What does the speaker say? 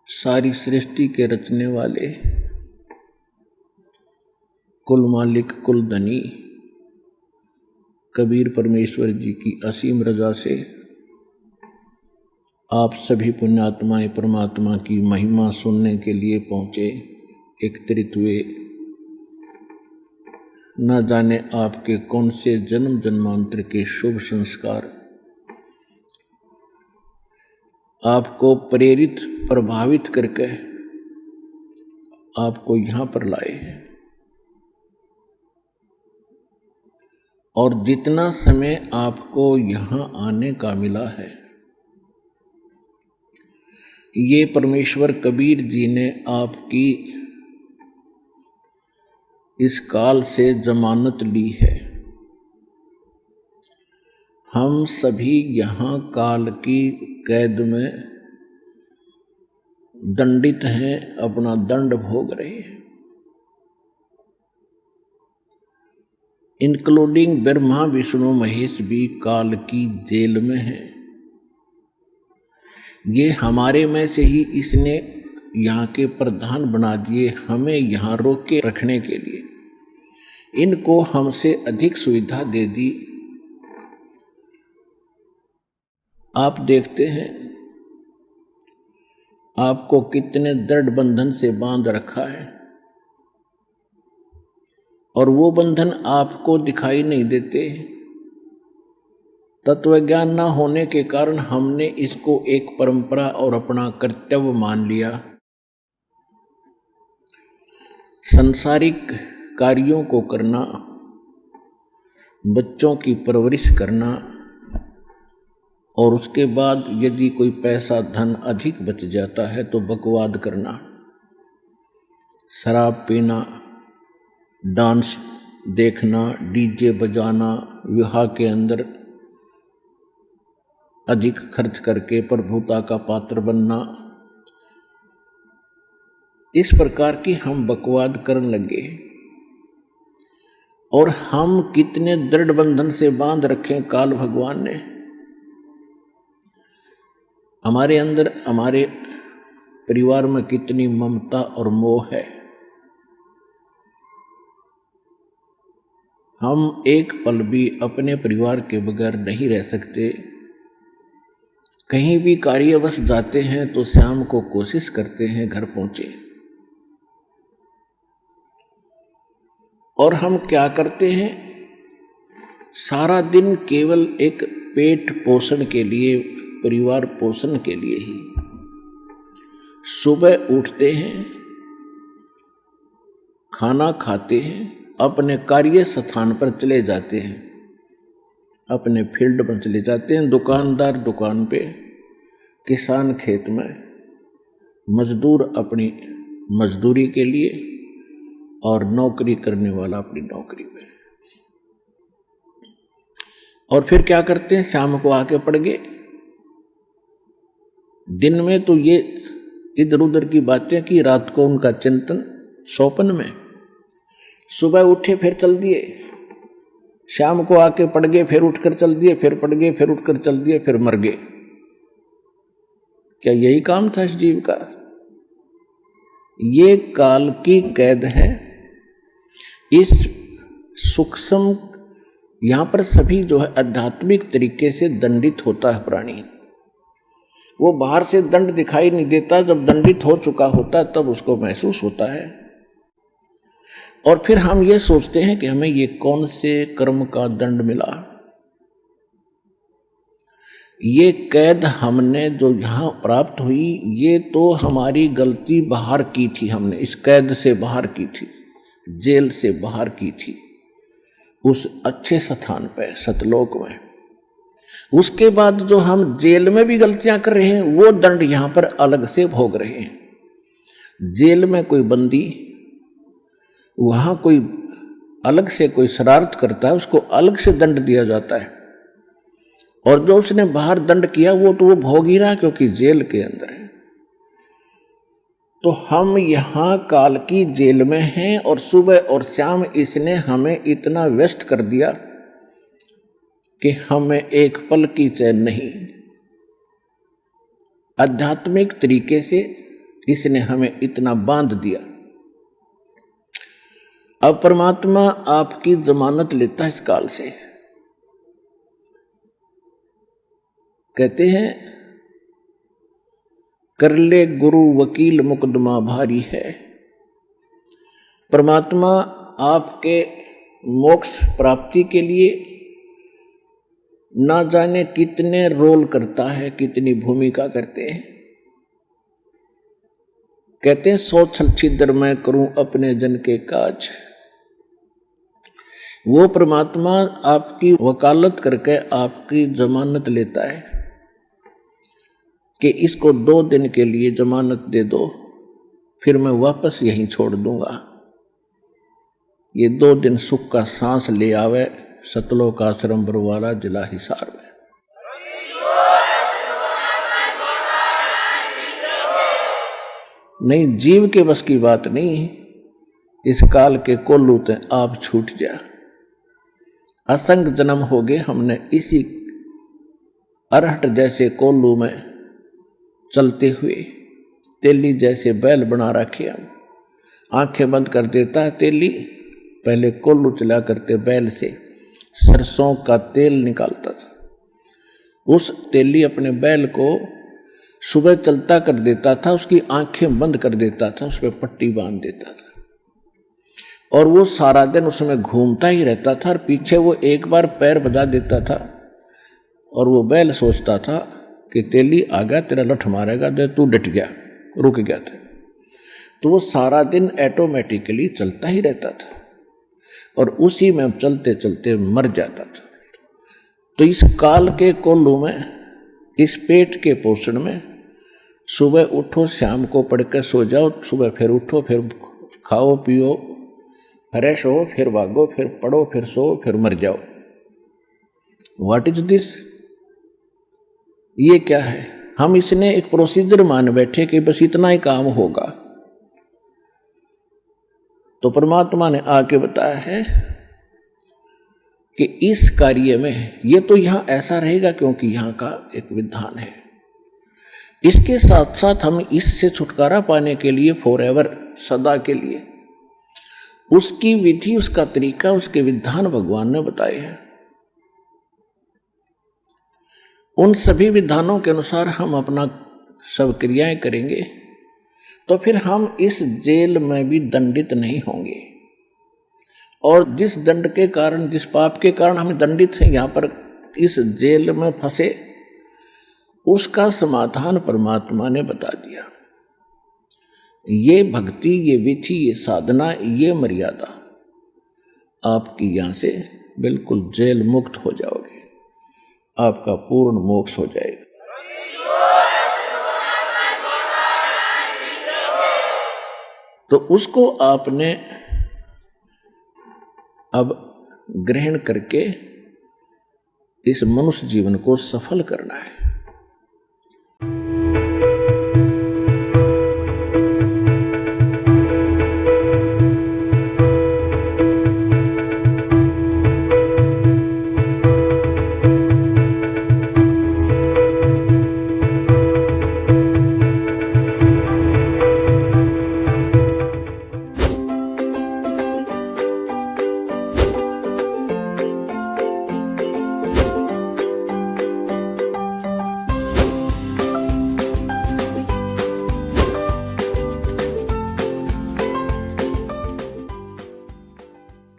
सारी सृष्टि के रचने वाले, कुल मालिक कुल धनी कबीर परमेश्वर जी की असीम रजा से आप सभी पुण्यात्माएं परमात्मा की महिमा सुनने के लिए पहुँचे, एकत्रित हुए। न जाने आपके कौन से जन्म जन्मांतर के शुभ संस्कार आपको प्रेरित प्रभावित करके आपको यहाँ पर लाए हैं। और जितना समय आपको यहाँ आने का मिला है, ये परमेश्वर कबीर जी ने आपकी इस काल से जमानत ली है। हम सभी यहाँ काल की कैद में दंडित हैं, अपना दंड भोग रहे हैं, इंक्लूडिंग ब्रह्मा विष्णु महेश भी काल की जेल में हैं। ये हमारे में से ही इसने यहाँ के प्रधान बना दिए, हमें यहाँ रोक के रखने के लिए। इनको हमसे अधिक सुविधा दे दी। आप देखते हैं आपको कितने दृढ़ बंधन से बांध रखा है, और वो बंधन आपको दिखाई नहीं देते। तत्व ज्ञान न होने के कारण हमने इसको एक परंपरा और अपना कर्तव्य मान लिया। सांसारिक कार्यों को करना, बच्चों की परवरिश करना, और उसके बाद यदि कोई पैसा धन अधिक बच जाता है तो बकवाद करना, शराब पीना, डांस देखना, डीजे बजाना, विवाह के अंदर अधिक खर्च करके प्रभुता का पात्र बनना, इस प्रकार की हम बकवाद करने लगे। और हम कितने दृढ़ बंधन से बांध रखे काल भगवान ने। हमारे अंदर, हमारे परिवार में कितनी ममता और मोह है। हम एक पल भी अपने परिवार के बगैर नहीं रह सकते। कहीं भी कार्यवश जाते हैं तो शाम को कोशिश करते हैं घर पहुंचे। और हम क्या करते हैं, सारा दिन केवल एक पेट पोषण के लिए, परिवार पोषण के लिए ही सुबह उठते हैं, खाना खाते हैं, अपने कार्य स्थान पर चले जाते हैं, अपने फील्ड पर चले जाते हैं, दुकानदार दुकान पे, किसान खेत में, मजदूर अपनी मजदूरी के लिए, और नौकरी करने वाला अपनी नौकरी पे। और फिर क्या करते हैं, शाम को आके पड़ गए। दिन में तो ये इधर उधर की बातें की, रात को उनका चिंतन सौपन में। सुबह उठे फिर चल दिए, शाम को आके पड़ गए, फिर उठकर चल दिए, फिर पड़ गए, फिर उठकर चल दिए, फिर मर गए। क्या यही काम था इस जीव का? ये काल की कैद है। इस सूक्ष्म, यहां पर सभी जो है आध्यात्मिक तरीके से दंडित होता है प्राणी। वो बाहर से दंड दिखाई नहीं देता, जब दंडित हो चुका होता है तब उसको महसूस होता है। और फिर हम ये सोचते हैं कि हमें ये कौन से कर्म का दंड मिला। ये कैद हमने जो यहाँ प्राप्त हुई, ये तो हमारी गलती बाहर की थी, हमने इस कैद से बाहर की थी, जेल से बाहर की थी, उस अच्छे स्थान पे सतलोक में। उसके बाद जो हम जेल में भी गलतियां कर रहे हैं, वो दंड यहाँ पर अलग से भोग रहे हैं। जेल में कोई बंदी, वहाँ कोई अलग से कोई शरारत करता है, उसको अलग से दंड दिया जाता है। और जो उसने बाहर दंड किया वो तो वो भोग ही रहा, क्योंकि जेल के अंदर है। तो हम यहाँ काल की जेल में हैं, और सुबह और शाम इसने हमें इतना व्यस्त कर दिया कि हमें एक पल की चैन नहीं। आध्यात्मिक तरीके से इसने हमें इतना बांध दिया। अब परमात्मा आपकी जमानत लेता है इस काल से। कहते हैं कर ले गुरु वकील मुकदमा भारी है। परमात्मा आपके मोक्ष प्राप्ति के लिए ना जाने कितने रोल करता है, कितनी भूमिका करते हैं। कहते हैं सौ छल छिद्र मैं करूं अपने जन के काज। वो परमात्मा आपकी वकालत करके आपकी जमानत लेता है कि इसको 2 दिन के लिए जमानत दे दो, फिर मैं वापस यहीं छोड़ दूंगा। ये 2 दिन सुख का सांस ले आवे सतलोक आश्रम बरवाला जिला हिसार में। नहीं, जीव के बस की बात नहीं। इस काल के कोल्लू ते आप छूट जा। असंग जन्म हो गए हमने इसी अरहट जैसे कोल्लू में चलते हुए। तेली जैसे बैल बना रखे हम। आंखें बंद कर देता है तेली, पहले कोल्लू चला करते बैल से सरसों का तेल निकालता था। उस तेली अपने बैल को सुबह चलता कर देता था, उसकी आंखें बंद कर देता था, उस पर पट्टी बांध देता था और वो सारा दिन उसमें घूमता ही रहता था। और पीछे वो एक बार पैर बजा देता था और वो बैल सोचता था कि तेली आ गया, तेरा लठ मारेगा, दे तू डट गया, रुक गया था। तो वो सारा दिन ऑटोमेटिकली चलता ही रहता था और उसी में चलते चलते मर जाता था। तो इस काल के कोल्लू में, इस पेट के पोषण में, सुबह उठो शाम को पढ़ कर सो जाओ, सुबह फिर उठो, फिर खाओ पियो, फ्रेश हो, फिर भागो, फिर पढ़ो, फिर सो, फिर मर जाओ। What is this? ये क्या है? हम इसने एक प्रोसीजर मान बैठे कि बस इतना ही काम होगा। तो परमात्मा ने आके बताया है कि इस कार्य में ये तो यहां ऐसा रहेगा क्योंकि यहां का एक विधान है। इसके साथ साथ हम इससे छुटकारा पाने के लिए फॉरएवर, सदा के लिए, उसकी विधि, उसका तरीका, उसके विधान भगवान ने बताए हैं। उन सभी विधानों के अनुसार हम अपना सब क्रियाएं करेंगे तो फिर हम इस जेल में भी दंडित नहीं होंगे। और जिस दंड के कारण, जिस पाप के कारण हम दंडित हैं, यहां पर इस जेल में फंसे, उसका समाधान परमात्मा ने बता दिया। ये भक्ति, ये विधि, ये साधना, ये मर्यादा, आपकी यहां से बिल्कुल जेल मुक्त हो जाओगे, आपका पूर्ण मोक्ष हो जाएगा। तो उसको आपने अब ग्रहण करके इस मनुष्य जीवन को सफल करना है।